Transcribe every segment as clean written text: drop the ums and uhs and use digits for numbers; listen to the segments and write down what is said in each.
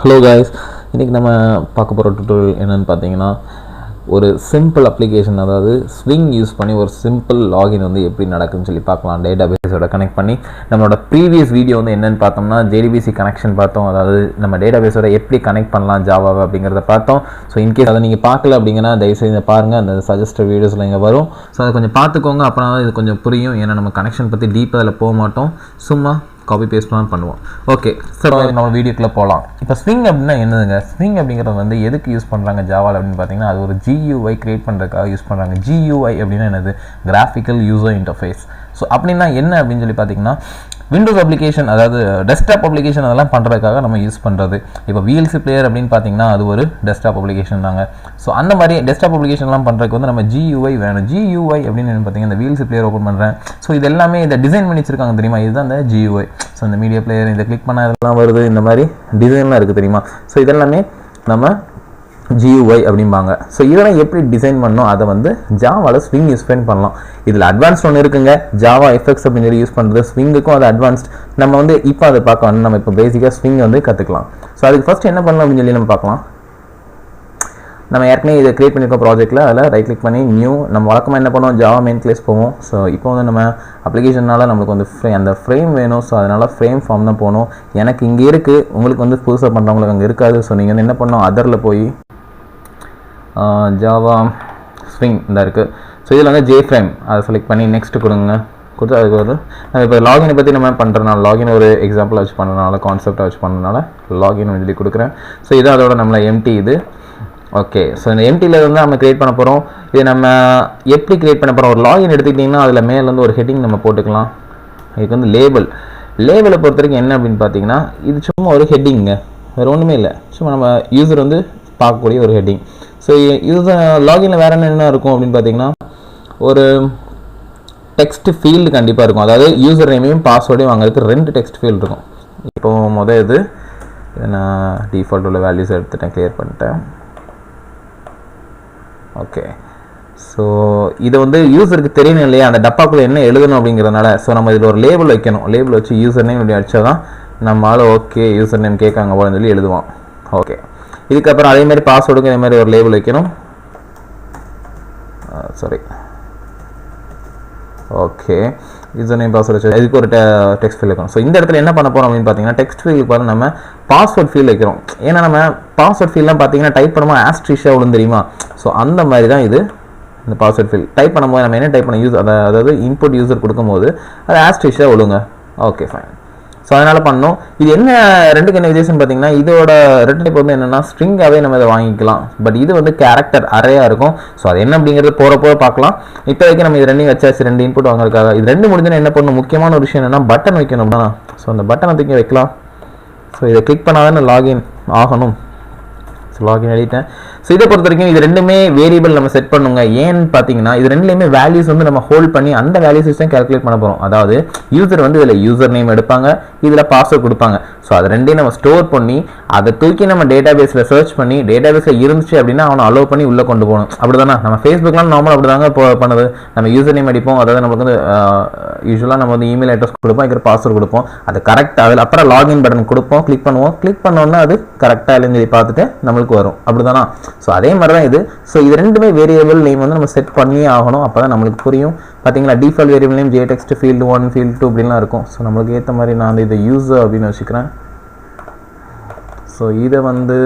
Hello guys, இன்றைக்கி நம்ம பார்க்க போகிற டுட்டோரியல் என்னென்னு பார்த்தீங்கன்னா, ஒரு சிம்பிள் அப்ளிகேஷன், அதாவது ஸ்விங் யூஸ் பண்ணி ஒரு சிம்பிள் லாகின் வந்து எப்படி நடக்குதுன்னு சொல்லி பார்க்கலாம். டேட்டா பேஸோட கனெக்ட் பண்ணி நம்மளோட ப்ரீவியஸ் வீடியோ வந்து என்னென்னு பார்த்தோம்னா JDBC கனெக்ஷன் பார்த்தோம். அதாவது நம்ம டேட்டா பேஸோட எப்படி கனெக்ட் பண்ணலாம் ஜாவாவை அப்படிங்கிறத பார்த்தோம். ஸோ இன்கேஸ் அதை நீங்கள் பார்க்கல அப்படிங்கன்னா தயவுசெய்து இதை பாருங்கள், அந்த சஜஸ்டட் வீடியோஸில் இங்கே வரும். ஸோ அதை கொஞ்சம் பார்த்துக்கோங்க, அப்புறம் இது கொஞ்சம் புரியும். ஏன்னா நம்ம கனெக்ஷன் பற்றி டீப்பாக அதில் போக மாட்டோம், சும்மா காப்பி பேஸ்ட் தான் பண்ணுவோம். ஓகே சார், நம்ம வீடியோக்குள்ளே போகலாம். இப்போ ஸ்விங் அப்படின்னா என்னதுங்க? ஸ்விங் அப்படிங்கிறது வந்து எதுக்கு யூஸ் பண்ணுறாங்க ஜாவாவில் அப்படின்னு பார்த்தீங்கன்னா, அது ஒரு GUI கிரியேட் பண்ணுறதுக்காக யூஸ் பண்ணுறாங்க. GUI அப்படின்னா என்னது? Graphical user interface. ஸோ அப்படின்னா என்ன அப்படின்னு சொல்லி பார்த்தீங்கன்னா, விண்டோஸ் அப்ளிகேஷன், அதாவது டெஸ்க்டாப் அப்ளிகேஷன் அதெல்லாம் பண்ணுறதுக்காக நம்ம யூஸ் பண்ணுறது. இப்போ VLC பிளேயர் அப்படின்னு பார்த்தீங்கன்னா அது ஒரு டெஸ்க்டாப் அப்ளிகேஷன் தாங்க. ஸோ அந்த மாதிரி டெஸ்க்டாப் அப்ளிகேஷன்லாம் பண்ணுறதுக்கு வந்து நம்ம GUI வேணும். GUI அப்படின்னு பார்த்தீங்கன்னா, இந்த VLC பிளேயர் ஓப்பன் பண்ணுறேன். ஸோ இது எல்லாமே இதை டிசைன் பண்ணி வச்சிருக்காங்க தெரியுமா? இதுதான் இந்த GUI. ஸோ இந்த மீடியா பிளேயர் இதை கிளிக் பண்ணால் இதெல்லாம் வருது, இந்த மாதிரி டிசைன்லாம் இருக்குது தெரியுமா? ஸோ இதெல்லாமே நம்ம GUI அப்படிம்பாங்க. ஸோ இதெல்லாம் எப்படி டிசைன் பண்ணோம், அதை வந்து ஜாவாவில் ஸ்விங் யூஸ் பண்ணலாம். இதில் அட்வான்ஸ்ட் ஒன்று இருக்குங்க, ஜாவா எஃபெக்ட்ஸ் அப்படின்னு சொல்லி யூஸ் பண்ணுறது. ஸ்விங்குக்கும் அது அட்வான்ஸ்ட். நம்ம வந்து இப்போ அதை பார்க்க வந்து நம்ம இப்போ பேசிக்காக ஸ்விங் வந்து கற்றுக்கலாம். ஸோ அதுக்கு ஃபஸ்ட் என்ன பண்ணலாம் அப்படின்னு சொல்லி நம்ம பார்க்கலாம். நம்ம ஏற்கனவே இதை கிரியேட் பண்ணியிருக்கோம் ப்ராஜெக்ட்டில். அதில் ரைட் கிளிக் பண்ணி நியூ, நம்ம வழக்கமாக என்ன பண்ணுவோம், ஜாவா மெயின் கிளாஸ் போவோம். ஸோ இப்போ வந்து நம்ம அப்ளிகேஷனால் நம்மளுக்கு வந்து அந்த ஃப்ரேம் வேணும். ஸோ அதனால் ஃப்ரேம் ஃபார்ம் தான் போகணும். எனக்கு இங்கே இருக்குது, உங்களுக்கு வந்து புதுசாக பண்ணுறவங்களுக்கு அங்கே இருக்காது. ஸோ நீங்கள் வந்து என்ன பண்ணணும், அதரில் போய் ஜாவா ஸ்விங் இந்த இருக்குது. ஸோ இதில் வந்து JFrame அதை செலக்ட் பண்ணி நெக்ஸ்ட் கொடுங்க. கொடுத்து அதுக்கு ஒரு நம்ம இப்போ லாகினை பற்றி நம்ம பண்ணுறதுனால, லாகின் ஒரு எக்ஸாம்பிளாக வச்சு பண்ணுறதுனால, கான்செப்டாக வச்சு பண்ணுறதுனால லாகின் சொல்லி கொடுக்குறேன். ஸோ இது அதோட நம்மளை எம்டி இது. ஓகே, ஸோ இந்த எம்டியில் வந்து நம்ம கிரியேட் பண்ண போகிறோம். இது நம்ம எப்படி கிரியேட் பண்ண போகிறோம், ஒரு லாகின் எடுத்துக்கிட்டிங்கன்னா அதில் மேலேருந்து ஒரு ஹெட்டிங் நம்ம போட்டுக்கலாம். இதுக்கு வந்து லேபிளை பொறுத்த வரைக்கும் என்ன அப்படின்னு பார்த்தீங்கன்னா, இது சும்மா ஒரு ஹெட்டிங்க, வேறு ஒன்றுமே இல்லை. சும்மா நம்ம யூசர் வந்து பார்க்கக்கூடிய ஒரு ஹெட்டிங். ஸோ யூசர் லாகினில் வேறு என்ன இருக்கும் அப்படின்னு பார்த்தீங்கன்னா, ஒரு டெக்ஸ்ட் ஃபீல்டு கண்டிப்பாக இருக்கும். அதாவது யூசர் நேமையும் பாஸ்வேர்டையும் வாங்குறதுக்கு 2 டெக்ஸ்ட் ஃபீல்டு இருக்கும். இப்போது இது நான் டிஃபால்ட் உள்ள வேல்யூஸ் எடுத்துட்டேன், கிளியர் பண்ணிட்டேன். ஓகே, ஸோ இதை வந்து யூசருக்கு தெரியணும் இல்லையா, அந்த டப்பாக்குள்ளே என்ன எழுதணும் அப்படிங்கிறதுனால. ஸோ நம்ம இதில் ஒரு லேபிள் வைக்கணும். லேபிள் வச்சு யூசர் நேம் இப்படி அடித்தா தான் நம்மளால் ஓகே யூசர் நேம் கேட்காங்க போலன்னு சொல்லி எழுதுவோம். ஓகே, இதுக்கப்புறம் அதேமாதிரி பாஸ்வேர்டுக்கு இதே மாதிரி ஒரு லேபிள் வைக்கணும். Sorry, okay, user name password வச்சு இதுக்கு ஒரு டெக்ஸ்ட் ஃபீல் வைக்கணும். ஸோ இந்த இடத்துல என்ன பண்ண போகிறோம் அப்படின்னு பார்த்தீங்கன்னா, டெக்ஸ்ட் ஃபீலுக்கு பாருங்க நம்ம பாஸ்வேர்ட் ஃபீல் வைக்கிறோம். ஏன்னா நம்ம பாஸ்வேர்ட் ஃபீல்லாம் பார்த்தீங்கன்னா டைப் பண்ணும்போது ஆஸ்ட்ரிஷாக விழுந்து தெரியுமா? ஸோ அந்த மாதிரி தான் இது. இந்த பாஸ்வேர்ட் ஃபீல் டைப் பண்ணும்போது நம்ம என்ன டைப் பண்ண அதாவது இன்புட் யூசர் கொடுக்கும்போது அது ஆஸ்ட்ரிஷாக விழுங்க. Okay, fine. ஸோ அதனால் பண்ணோம். இது என்ன ரெண்டுக்கு என்ன வித்தியாசம் பார்த்தீங்கன்னா, இதோட ரெண்டு டைப் வந்து என்னென்னா ஸ்ட்ரிங்காகவே நம்ம இதை வாங்கிக்கலாம். பட் இது வந்து கேரக்டர் அரேயாக இருக்கும். ஸோ அது என்ன அப்படிங்கிறது போகிற பார்க்கலாம். இப்போதைக்கு நம்ம இது ரெண்டையும் வச்சாச்சு, 2 இன்புட் வாங்குறதுக்காக. இது 2 முடிஞ்சுன்னா என்ன பண்ணணும், முக்கியமான ஒரு விஷயம் என்னென்னா பட்டன் வைக்கணும்னா. ஸோ அந்த பட்டனை தூக்கி வைக்கலாம். ஸோ இதை கிளிக் பண்ணாதான் லாகின் ஆகணும். ஸோ லாகின் எழுதிட்டேன். ஸோ இதை பொறுத்த வரைக்கும் இது ரெண்டுமே வேரியபிள் நம்ம செட் பண்ணுங்க. ஏன்னு பார்த்தீங்கன்னா, இது ரெண்டுலேயுமே வேல்யூஸ் வந்து நம்ம ஹோல்ட் பண்ணி அந்த வேல்யூஸ் தான் கால்குலேட் பண்ண போகிறோம். அதாவது யூசர் வந்து இதில் யூசர் நேம் எடுப்பாங்க, இதில் பாஸ்வேர்ட் கொடுப்பாங்க. ஸோ அது ரெண்டையும் நம்ம ஸ்டோர் பண்ணி அதை தூக்கி நம்ம டேட்டா பேஸில் சர்ச் பண்ணி டேட்டா பேஸில் இருந்துச்சு அப்படின்னா அவனை அலோவ் பண்ணி உள்ளே கொண்டு போகணும். அப்படி தானே நம்ம ஃபேஸ்புக்லாம் நார்மல் அப்படி தாங்க பண்ணுது. நம்ம யூசர் நேம் அடிப்போம், அதாவது நமக்கு வந்து யூஸ்வலாக நம்ம வந்து இமெயில் அட்ரஸ் கொடுப்போம், இருக்கிற பாஸ்வேர்ட் கொடுப்போம், அது கரெக்டாக அதில் அப்புறம் லாகின் பட்டன் கொடுப்போம், கிளிக் பண்ணுவோம். கிளிக் பண்ணோன்னா அது கரெக்டாக இல்லைன்னு சொல்லி பார்த்துட்டு நம்மளுக்கு வரும். அப்படி தானா? ஸோ அதே மாதிரி தான் இது. ஸோ இது ரெண்டுமே வேரியபிள் நேம் வந்து நம்ம செட் பண்ணியே ஆகணும். அப்போ தான் நம்மளுக்கு புரியும். பார்த்தீங்களா, default variable name JText field 1 field 2 அப்படின்லாம் இருக்கும். ஸோ நம்மளுக்கு ஏற்ற மாதிரி நான் வந்து இதை யூசர் அப்படின்னு வச்சுக்கிறேன். ஸோ இதை வந்து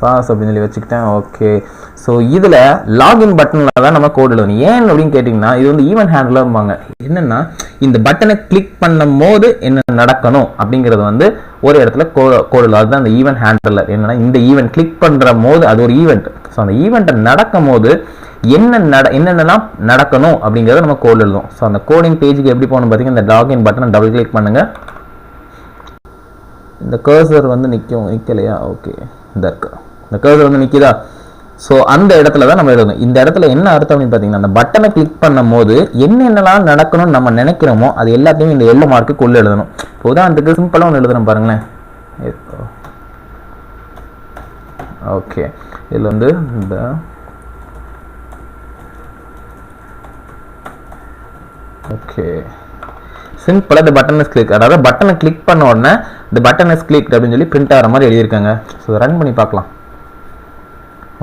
பாஸ் அப்படின்னு சொல்லி வச்சுக்கிட்டேன். ஓகே, ஸோ இதில் லாகின் பட்டனில் தான் நம்ம கோட் எழுதணும். ஏன் அப்படின்னு கேட்டிங்கன்னா, இது வந்து ஈவென்ட் ஹேண்ட்லர்பாங்க. என்னென்னா, இந்த பட்டனை கிளிக் பண்ணும் போது என்ன நடக்கணும் அப்படிங்கிறது வந்து ஒரு இடத்துல கோடில். அதுதான் அந்த ஈவென்ட் ஹேண்ட்லர். என்னென்னா, இந்த ஈவெண்ட் கிளிக் பண்ணுற போது அது ஒரு ஈவெண்ட். ஸோ அந்த ஈவெண்ட்டை நடக்கும் போது என்னென்னலாம் நடக்கணும் அப்படிங்கிறத நம்ம கோட் எழுதும். ஸோ அந்த கோடிங் பேஜுக்கு எப்படி போகணும் பார்த்தீங்கன்னா, இந்த லாகின் பட்டனை டபுள் கிளிக் பண்ணுங்கள். இந்த கர்சர் வந்து நிற்கலையா? ஓகே, இந்த இருக்கு, இந்த கர்சர் வந்து நிற்கிதா? ஸோ அந்த இடத்துல தான் நம்ம எழுதணும். இந்த இடத்துல என்ன அர்த்தம் அப்படின்னு பார்த்தீங்கன்னா, அந்த பட்டனை கிளிக் பண்ணும் போது என்னென்னலாம் நடக்கணும்னு நம்ம நினைக்கிறோமோ அது எல்லாத்தையும் இந்த எல்லோ மார்க்கு கொள்ள எழுதணும். இப்போ உதாரணத்துக்கு சிம்பிளாக ஒன்று எழுதுறோம் பாருங்களேன். ஓகே, இதில் வந்து இந்த ஓகே சிம்பிளாக இந்த பட்டனை கிளிக், அதாவது பட்டனை கிளிக் பண்ண உடனே the button is clicked அப்படின்னு சொல்லி பிரிண்ட் ஆகிற மாதிரி எழுதியிருக்காங்க. ஸோ ரன் பண்ணி பார்க்கலாம்.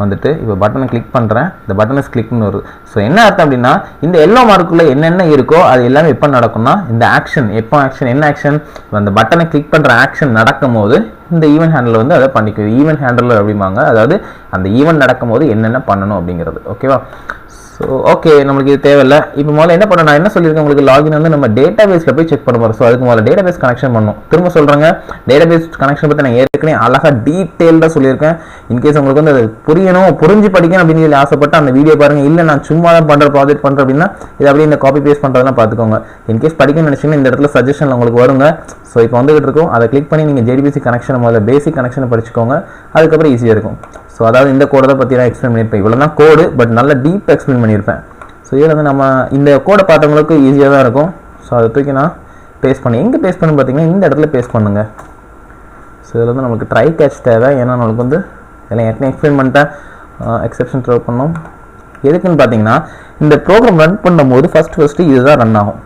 வந்துட்டு இப்போ பட்டனை கிளிக் பண்ணுறேன், இந்த பட்டன் இஸ் கிளிக்னு வருது. ஸோ என்ன அர்த்தம் அப்படின்னா இந்த எல்லோ மார்க்குள்ளே என்னென்ன இருக்கோ அது எல்லாமே எப்போ நடக்கும்னா இந்த ஆக்ஷன் எப்போ ஆக்ஷன் என்ன ஆக்ஷன் அந்த பட்டனை கிளிக் பண்ணுற ஆக்ஷன் நடக்கும் போது இந்த ஈவெண்ட் ஹேண்டல் வந்து அதை பண்ணிக்குது. ஈவெண்ட் ஹேண்டல் அப்படிம்பாங்க, அதாவது அந்த ஈவெண்ட் நடக்கும் போது என்னென்ன பண்ணணும் அப்படிங்கிறது. ஓகேவா? ஸோ ஓகே, நம்மளுக்கு இது தேவையில்லை. இப்போ முதல்ல என்ன பண்ண நான் என்ன சொல்லியிருக்கேன் உங்களுக்கு, லாகின் வந்து நம்ம டேட்டா பேஸில் போய் செக் பண்ண போகிறோம். ஸோ அதுக்கு முதல்ல டேட்டா பேஸ் கனெக்ஷன் பண்ணணும். திரும்ப சொல்கிறாங்க, டேட்டா பேஸ் கனெக்ஷன் பற்றி நான் ஏற்கனவே அழகாக டீட்டெயில்டாக சொல்லியிருக்கேன். இன்கேஸ் உங்களுக்கு வந்து அது புரிஞ்சு படிக்கணும் அப்படின்னு சொல்லி ஆசைப்பட்டு அந்த வீடியோ பாருங்கள். இல்லை நான் சும்மா தான் பண்ணுற ப்ராஜெக்ட் பண்ணுறேன் அப்படின்னா இது அப்படியே இந்த காப்பி பேஸ்ட் பண்ணுறதெல்லாம் பார்த்துக்கோங்க. இன்கேஸ் படிக்கணும்னு நினச்சிங்கன்னா இந்த இடத்துல சஜஷன் உங்களுக்கு வருங்க. ஸோ இப்போ வந்துகிட்டு இருக்கும், அதை கிளிக் பண்ணி நீங்கள் JDBC கனெக்ஷனை முதல்ல பேசிக் கனெக்ஷனை படிச்சுக்கோங்க, அதுக்கப்புறம் ஈஸியாக இருக்கும். ஸோ அதாவது இந்த கோடை பற்றி நான் எக்ஸ்பிளைன் பண்ணியிருப்பேன். இவ்வளோ தான் கோடு, பட் நல்ல டீப் எக்ஸ்பிளைன் பண்ணியிருப்பேன். ஸோ இதில் வந்து நம்ம இந்த கோடை பார்த்தவங்களுக்கு ஈஸியாக தான் இருக்கும். ஸோ அதை தூக்கி நான் பேஸ்ட் பண்ணி எங்கே பேஸ்ட் பண்ணு பார்த்தீங்கன்னா இந்த இடத்துல பேஸ்ட் பண்ணுங்க. ஸோ இதில் வந்து நமக்கு ட்ரை கேட்ச் தேவை, ஏன்னா நம்மளுக்கு வந்து இதெல்லாம் ஏற்கனவே எக்ஸ்பிளைன் பண்ணிட்டேன். எக்ஸெப்ஷன் த்ரோ பண்ணோம். எதுக்குன்னு பார்த்தீங்கன்னா இந்த ப்ரோக்ராம் ரன் பண்ணும்போது ஃபஸ்ட்டு இதுதான் ரன் ஆகும்.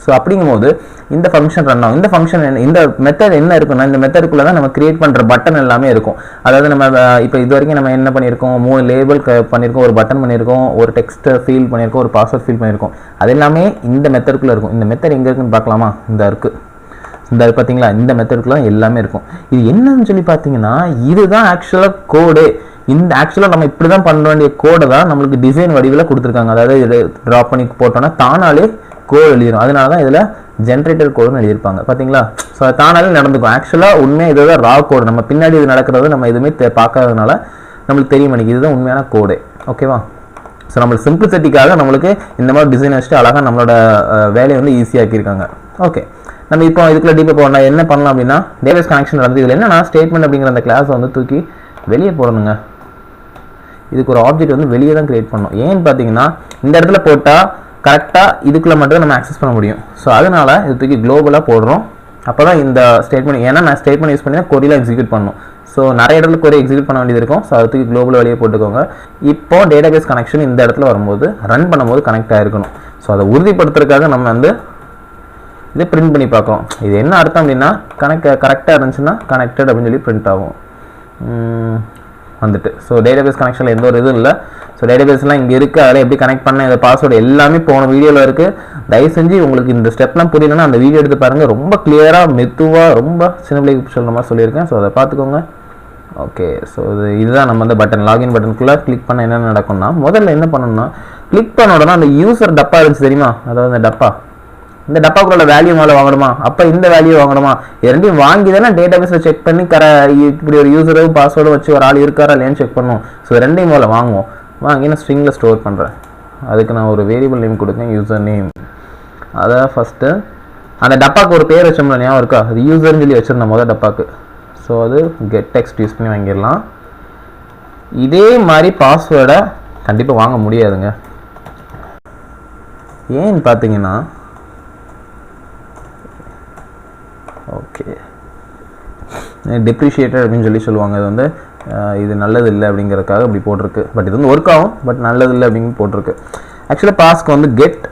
ஸோ அப்படிங்கும்போது இந்த ஃபங்க்ஷன் ரன் ஆகும். இந்த ஃபங்க்ஷன் இந்த மெத்தட் என்ன இருக்குன்னா இந்த மெத்தடுக்குள்ளே தான் நம்ம கிரியேட் பண்ணுற பட்டன் எல்லாமே இருக்கும். அதாவது நம்ம இப்போ இது வரைக்கும் நம்ம என்ன பண்ணியிருக்கோம், 3 லேபிள் பண்ணியிருக்கோம், ஒரு பட்டன் பண்ணியிருக்கோம், ஒரு டெக்ஸ்ட் ஃபீல் பண்ணியிருக்கோம், ஒரு பாஸ்வேர்ட் ஃபீல் பண்ணியிருக்கோம். அது எல்லாமே இந்த மெத்தடுக்குள்ளே இருக்கும். இந்த மெத்தட் எங்கே இருக்குன்னு பார்க்கலாமா? இந்த இருக்குது, இந்த பார்த்தீங்களா, இந்த மெத்தடுக்குள்ள எல்லாமே இருக்கும். இது என்னன்னு சொல்லி பார்த்தீங்கன்னா இதுதான் ஆக்சுவலாக கோடு. இந்த ஆக்சுவலாக நம்ம இப்படி தான் பண்ண வேண்டிய கோடை தான் நம்மளுக்கு டிசைன் வடிவில் கொடுத்துருக்காங்க. அதாவது இது ட்ராப் பண்ணி போட்டோன்னா தானாலே கோடு எழுதிடும். அதனால தான் இதில் ஜென்ரேட்டர் கோடுன்னு எழுதியிருப்பாங்க பார்த்தீங்களா. ஸோ அது தானாலே நடந்துக்கும். ஆக்சுவலாக உண்மையாக இதுதான் ரா கோடு. நம்ம பின்னாடி இது நடக்கிறது நம்ம எதுவுமே பார்க்காததுனால நம்மளுக்கு தெரிய மாட்டேங்குது. இதுதான் உண்மையான கோடு. ஓகேவா? ஸோ நம்மளுக்கு சிம்பிளிசிட்டிக்காக நம்மளுக்கு இந்த மாதிரி டிசைன் வச்சுட்டு அழகாக நம்மளோட வேலையை வந்து ஈஸியாக்கியிருக்காங்க. ஓகே, நம்ம இப்போ இதுக்குள்ள டீப்பாக போகணும். என்ன பண்ணலாம் அப்படின்னா டேட்டாபேஸ் கனெக்ஷன் நடந்து இதில் என்னன்னா ஸ்டேட்மெண்ட் அப்படிங்கிற அந்த கிளாஸை வந்து தூக்கி வெளியே போடணுங்க. இதுக்கு ஒரு ஆப்ஜெக்ட் வந்து வெளியே தான் கிரியேட் பண்ணணும். ஏன்னு பார்த்தீங்கன்னா இந்த இடத்துல போட்டால் கரெக்டாக இதுக்குள்ளே மட்டும் நம்ம ஆக்சஸ் பண்ண முடியும். ஸோ அதனால் இது தூக்கி குளோபலாக போடுறோம். அப்போ தான் இந்த ஸ்டேட்மெண்ட், ஏன்னா நான் ஸ்டேட்மெண்ட் யூஸ் பண்ணி தான் கொரியில் எக்ஸிக்யூட் பண்ணணும். ஸோ நிறைய இடத்துல கொரி எக்ஸிக்யூட் பண்ண வேண்டியது இருக்கும். ஸோ அது தூக்கி குளோபல் வெளியே போட்டுக்கோங்க. இப்போ டேட்டாபேஸ் கனெக்ஷன் இந்த இடத்துல வரும்போது ரன் பண்ணும்போது கனெக்ட் ஆகிருக்கணும். ஸோ அதை உறுதிப்படுத்துறதுக்காக நம்ம வந்து இதை பிரிண்ட் பண்ணி பார்க்குறோம். இது என்ன அர்த்தம் அப்படின்னா கரெக்டாக இருந்துச்சுன்னா கனெக்டட் அப்படின்னு சொல்லி பிரிண்ட் ஆகும் வந்துட்டு. ஸோ டேட்டாபேஸ் கனெக்ஷனில் எந்த ஒரு இதுவும் இல்லை. ஸோ டேட்டாபேஸ்லாம் இங்கே இருக்குது, அதில் எப்படி கனெக்ட் பண்ண இந்த பாஸ்வேர்டு எல்லாமே போன வீடியோவில் இருக்குது. தயவு செஞ்சு உங்களுக்கு இந்த ஸ்டெப்லாம் புரியலன்னா அந்த வீடியோ எடுத்து பாருங்கள். ரொம்ப கிளியராக மெதுவாக ரொம்ப சின்ன பிள்ளைக்கு சொல்கிற மாதிரி சொல்லியிருக்கேன். ஸோ அதை பார்த்துக்கோங்க. ஓகே, ஸோ இதுதான் நம்ம வந்து பட்டன் லாகின் பட்டனுக்குள்ளே கிளிக் பண்ண என்ன நடக்கும்னா முதல்ல என்ன பண்ணணும்னா கிளிக் பண்ண உடனே அந்த யூசர் டப்பா இருந்துச்சு தெரியுமா, அதாவது அந்த டப்பா, இந்த டப்பாக்குள்ள வேல்யூ மேலே வாங்கணுமா, அப்போ இந்த வேல்யூ வாங்கணுமா, இரண்டையும் வாங்கி தானே டேட்டாபேஸில் செக் பண்ணி இப்படி ஒரு யூசரும் பாஸ்வேர்டும் வச்சு ஒரு ஆள் இருக்காரா இல்லையான்னு செக் பண்ணுவோம். ஸோ ரெண்டையும் மேலே வாங்குவோம். வாங்கி நான் ஸ்ட்ரிங்கில் ஸ்டோர் பண்ணுறேன். அதுக்கு நான் ஒரு வேரியபிள் நேம் கொடுத்தேன், யூசர் நேம். அதை ஃபஸ்ட்டு அந்த டப்பாவுக்கு ஒரு பேர் வச்சோம்ல, ஞாபகம் இருக்கா, அது யூசர்னு சொல்லி வச்சுருந்தேன் முதல் டப்பாக்கு. ஸோ அது கெட் டெக்ஸ்ட் யூஸ் பண்ணி வாங்கிடலாம். இதே மாதிரி பாஸ்வேர்டை கண்டிப்பாக வாங்க முடியாதுங்க. ஏன்னு பார்த்தீங்கன்னா ஓகே டெப்ரிஷியேட்டட் அப்படின்னு சொல்லி சொல்லுவாங்க. இது வந்து இது நல்லது இல்லை அப்படிங்கிறதுக்காக இப்படி போட்டிருக்கு. பட் இது வந்து ஒர்க் ஆகும், பட் நல்லது இல்லை அப்படின்னு போட்டிருக்கு. ஆக்சுவலாக பாஸ்க்கு வந்து கெட்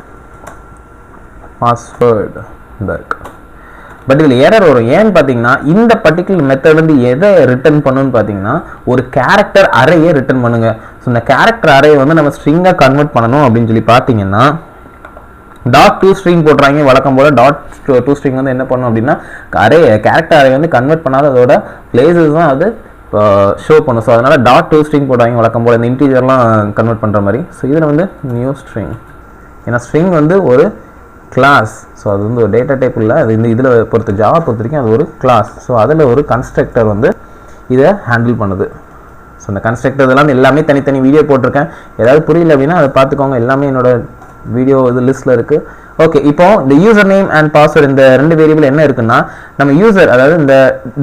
பாஸ்வேர்டு இந்த இருக்கு. பட் இதில் எரர் வரும். ஏன்னு பார்த்தீங்கன்னா இந்த பர்டிகுலர் மெத்தட் வந்து எதை ரிட்டர்ன் பண்ணுன்னு பார்த்தீங்கன்னா ஒரு கேரக்டர் அரேயை ரிட்டர்ன் பண்ணுங்க. ஸோ இந்த கேரக்டர் அரே வந்து நம்ம ஸ்ட்ரிங்காக கன்வெர்ட் பண்ணணும் அப்படின்னு சொல்லி பார்த்தீங்கன்னா .toString போடுறாங்க. வழக்கம் போல் .toString வந்து என்ன பண்ணும் அப்படின்னா அரே கேரக்டர் அரே வந்து கன்வெர்ட் பண்ணாத அதோட பிளேசஸ் தான் அது ஷோ பண்ணும். ஸோ அதனால் .toString போடுறாங்க வழக்கம் போல் இந்த இன்டீஜர்லாம் கன்வெர்ட் பண்ணுற மாதிரி. ஸோ இதில் வந்து நியூ ஸ்ட்ரிங், ஏன்னா ஸ்ட்ரிங் வந்து ஒரு கிளாஸ். ஸோ அது வந்து ஒரு டேட்டா டைப் இல்லை, அது இந்த இதில் ஜாவா பொறுத்த வரைக்கும் அது ஒரு கிளாஸ். ஸோ அதில் ஒரு கன்ஸ்ட்ரக்டர் வந்து இதை ஹேண்டில் பண்ணுது. ஸோ இந்த கன்ஸ்ட்ரக்டர் இதெல்லாம் எல்லாமே தனித்தனி வீடியோ போட்டிருக்கேன். ஏதாவது புரியல அப்படின்னா அதை பார்த்துக்கோங்க. எல்லாமே என்னோட வீடியோ இது லிஸ்ட்டில் இருக்குது. ஓகே, இப்போ இந்த யூசர் நேம் அண்ட் பாஸ்வேர்டு இந்த ரெண்டு வேரியபிள் என்ன இருக்குன்னா நம்ம யூசர், அதாவது இந்த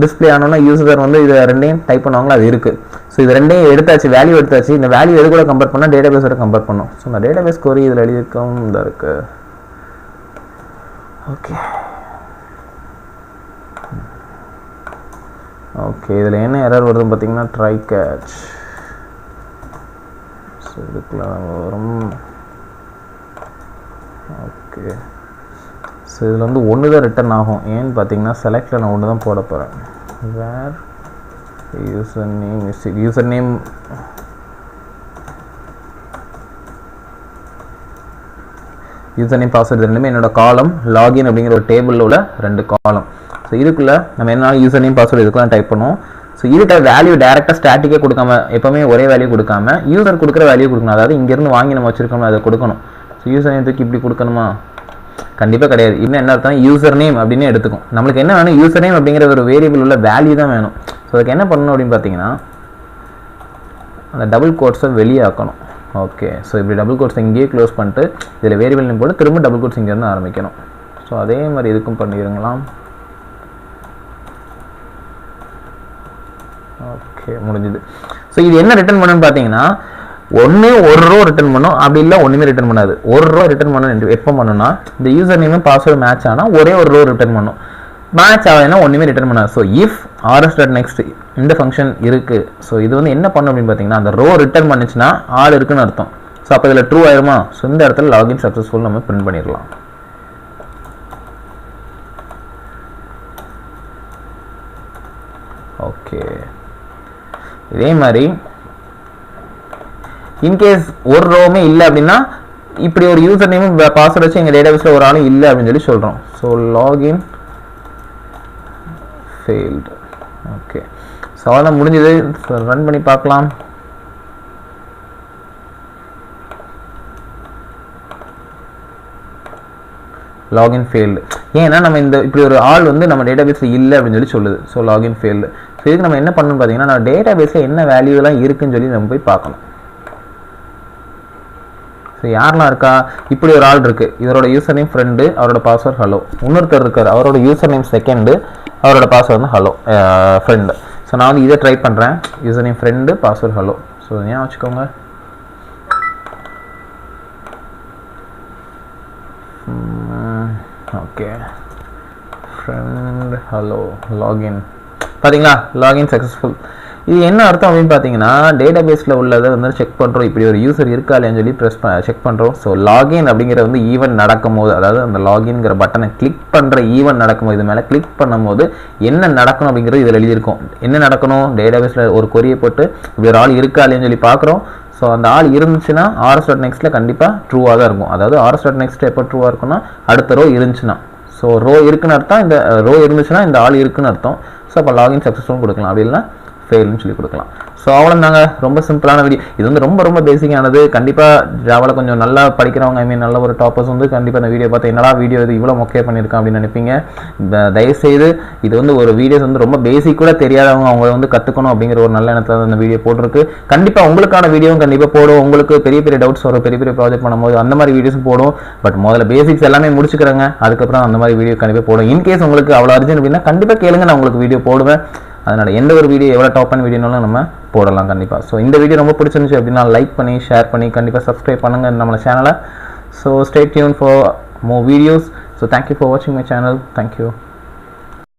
டிஸ்பிளே ஆனோன்னா யூசர் வந்து இதை ரெண்டையும் டைப் பண்ணுவாங்களா, அது இருக்குது. ஸோ இது ரெண்டையும் எடுத்தாச்சு, வேல்யூ எடுத்தாச்சு. இந்த வேல்யூ எது கூட கம்பேர் பண்ணால் டேட்டாபேஸோட கம்பேர் பண்ணோம். ஸோ இந்த டேட்டாபேஸ் கோரி இதில் எழுதியிருக்கவும் இந்த இருக்குது. ஓகே ஓகே இதில் என்ன எரர் வருதுன்னு பார்த்தீங்கன்னா ட்ரை கேட்ச். ஸோ இதுக்குள்ள வரும். ஓகே, ஸோ இதில் வந்து ஒன்று தான் ரிட்டர்ன் ஆகும். ஏன்னு பார்த்தீங்கன்னா செலக்டில் நான் ஒன்று தான் போட போகிறேன். Where user name is user name password ரெண்டுமே என்னோட காலம், லாகின் அப்படிங்கிற ஒரு டேபிளில் உள்ள 2 காலம். ஸோ இதுக்குள்ளே நம்ம என்ன யூசர் நேம் பாஸ்வேர்டு இதுக்குலாம் டைப் பண்ணுவோம். ஸோ இதுக்கு வேல்யூ டேரெக்டாக ஸ்டாட்டிக்கே கொடுக்காம எப்போவுமே ஒரே வேல்யூ கொடுக்காம யூசர் கொடுக்குற வேல்யூ கொடுக்கணும். அதாவது இங்கேருந்து வாங்கி நம்ம வச்சுருக்கோம் அதை கொடுக்கணும். ஸோ யூசர் நேம் தூக்கி இப்படி கொடுக்கணுமா? கண்டிப்பாக கிடையாது. இன்னும் என்ன அர்த்தம், யூசர் நேம் அப்படின்னு எடுத்துக்கும். நம்மளுக்கு என்ன வேணும், யூசர் நேம் அப்படிங்கிற ஒரு வேரியபிள் உள்ள வேல்யூ தான் வேணும். ஸோ அதுக்கு என்ன பண்ணணும் அப்படின்னு பார்த்தீங்கன்னா அந்த டபுள் கோட்ஸை வெளியே ஆக்கணும். ஓகே, ஸோ இப்படி டபுள் கோட்ஸ் இங்கேயே க்ளோஸ் பண்ணிட்டு இதில் வேரியபிள் நேம் போட்டு திரும்ப டபுள் கோட்ஸ் இங்கேருந்து ஆரம்பிக்கணும். ஸோ அதே மாதிரி இதுக்கும் பண்ணிடுங்களாம். ஓகே, முடிஞ்சுது. ஸோ இது என்ன ரிட்டர்ன் பண்ணுன்னு பார்த்தீங்கன்னா ஒன்று ஒரு ரோ ரிட்டர்ன் பண்ணும், அப்படி இல்லை ஒன்றுமே ரிட்டர்ன் பண்ணாது. ஒரு ரோ ரிட்டர்ன் பண்ணணும். எப்போ பண்ணுன்னா இந்த யூசர் நேமும் பாஸ்வேர்டு மேட்ச் ஆனால் ஒரே ஒரு ரோ ரிட்டர்ன் பண்ணும். மேட்ச் ஆகுதுன்னா ஒன்றுமே ரிட்டர்ன் பண்ணாது. ஸோ இஃப் rs.next இந்த ஃபங்க்ஷன் இருக்குது. ஸோ இது வந்து என்ன பண்ணும் அப்படின்னு பார்த்தீங்கன்னா அந்த ரோ ரிட்டர்ன் பண்ணிச்சுன்னா ஆள் இருக்குன்னு அர்த்தம். ஸோ அப்போ இதில் ட்ரூ ஆயிருமா? ஸோ இந்த இடத்துல லாகின் சக்ஸஸ்ஃபுல் நம்ம பிரிண்ட் பண்ணிடலாம். ஓகே, இதே மாதிரி இன்கேஸ் ஒரு ரோவுமே இல்லை அப்படின்னா இப்படி ஒரு யூசர் நேமும் பாஸ்வேர்டு வச்சு எங்கள் டேட்டாபேஸில் ஒரு ஆளும் இல்லை அப்படின்னு சொல்லி சொல்கிறோம். So login failed. Okay, so அதான் முடிஞ்சது. ரன் பண்ணி பார்க்கலாம். Login failed. ஏன்னா நம்ம இந்த இப்படி ஒரு ஆள் வந்து நம்ம டேட்டாபேஸில் இல்லை அப்படின்னு சொல்லி சொல்லுது. So login failed. ஸோ இதுக்கு நம்ம என்ன பண்ணணும்னு பார்த்தீங்கன்னா நம்ம டேட்டாபேஸில் என்ன வேல்யூலாம் இருக்குன்னு சொல்லி நம்ம போய் பார்க்கணும். ஸோ யாரெல்லாம் இருக்கா, இப்படி ஒரு ஆள் இருக்குது, இவரோட யூசர் நேம் ஃப்ரெண்டு, அவரோட பாஸ்வேர்ட் ஹலோ. இன்னொருத்தர் இருக்கார், அவரோட யூசர் நேம் செகண்டு, அவரோட பாஸ்வேர்ட் வந்து ஹலோ ஃப்ரெண்டு. ஸோ நான் வந்து இதை ட்ரை பண்ணுறேன். User name friend, password hello. So ஏன் வச்சுக்கோங்க. Okay, friend hello login. பார்த்தீங்களா, லாகின் சக்ஸஸ்ஃபுல். இது என்ன அர்த்தம் அப்படின்னு பார்த்தீங்கன்னா டேட்டாபேஸில் உள்ளதை வந்து செக் பண்ணுறோம். இப்படி ஒரு யூசர் இருக்கா இல்லைன்னு சொல்லி செக் பண்ணுறோம். ஸோ லாகின் அப்படிங்கிற வந்து ஈவெண்ட் நடக்கும்போது, அதாவது அந்த லாகின்ங்கிற பட்டனை கிளிக் பண்ணுற ஈவெண்ட் நடக்கும்போது, இது மேலே கிளிக் பண்ணும்போது என்ன நடக்கணும் அப்படிங்கிறது இதில் எழுதியிருக்கும். என்ன நடக்கணும், டேட்டாபேஸில் ஒரு கொரியை போட்டு இப்படி ஒரு ஆள் இருக்கா இல்லைன்னு சொல்லி பார்க்குறோம். ஸோ அந்த ஆள் இருந்துச்சுன்னா rs.nextல கண்டிப்பாக ட்ரூவாக தான் இருக்கும். அதாவது rs.next எப்போ ட்ரூவாக இருக்குன்னா அடுத்த ரோ இருந்துச்சுன்னா. ஸோ ரோ இருக்குன்னு அர்த்தம், இந்த ரோ இருந்துச்சுன்னா இந்த ஆள் இருக்குன்னு அர்த்தம். ஸோ அப்போ லாகின் சக்ஸஸ்ஃபுல் கொடுக்கலாம், அப்படி இல்லைனா ஃபெயில்னு சொல்லி கொடுக்கலாம். ஸோ அவ்வளோதாங்க, ரொம்ப சிம்பிளான வீடியோ. இது வந்து ரொம்ப ரொம்ப பேசிக்கானது. கண்டிப்பாக ஜாவாவில் கொஞ்சம் நல்லா படிக்கிறவங்க, நல்ல ஒரு டாப்பர்ஸ் வந்து கண்டிப்பாக இந்த வீடியோ பார்த்து என்னடா வீடியோ இது இவ்வளோ மொக்கையாக பண்ணியிருக்கான் அப்படின்னு நினைப்பீங்க. தயவுசெய்து இது வந்து ஒரு வீடியோஸ் வந்து ரொம்ப பேசிக் கூட தெரியாதவங்க அவங்க வந்து கற்றுக்கணும் அப்படிங்கிற ஒரு நல்ல எண்ணத்தில் இந்த வீடியோ போட்டிருக்கு. கண்டிப்பாக உங்களுக்கான வீடியோவும் கண்டிப்பாக போடும். உங்களுக்கு பெரிய பெரிய டவுட்ஸ் வரும், பெரிய பெரிய ப்ராஜெக்ட் பண்ணும்போது அந்த மாதிரி வீடியோஸும் போடும். பட் முதல்ல பேசிக்ஸ் எல்லாமே முடிச்சுக்கிறேங்க, அதுக்கப்புறம் அந்த மாதிரி வீடியோ கண்டிப்பாக போடும். இன்கேஸ் உங்களுக்கு அவ்வளோ அர்ஜென்ட் அப்படின்னா கண்டிப்பாக கேளுங்க, நான் உங்களுக்கு வீடியோ போடுவேன். அதனால் எந்த ஒரு வீடியோ எவ்வளோ டாப்பான வீடியோனாலும் நம்ம போடலாம் கண்டிப்பாக. ஸோ இந்த வீடியோ ரொம்ப பிடிச்சிருந்துச்சு அப்படின்னா லைக் பண்ணி ஷேர் பண்ணி கண்டிப்பாக சப்ஸ்கிரைப் பண்ணுங்கள் நம்ம சேனலை. So stay tune for more videos. So thank you for வாட்சிங் மை சேனல். தேங்க்யூ.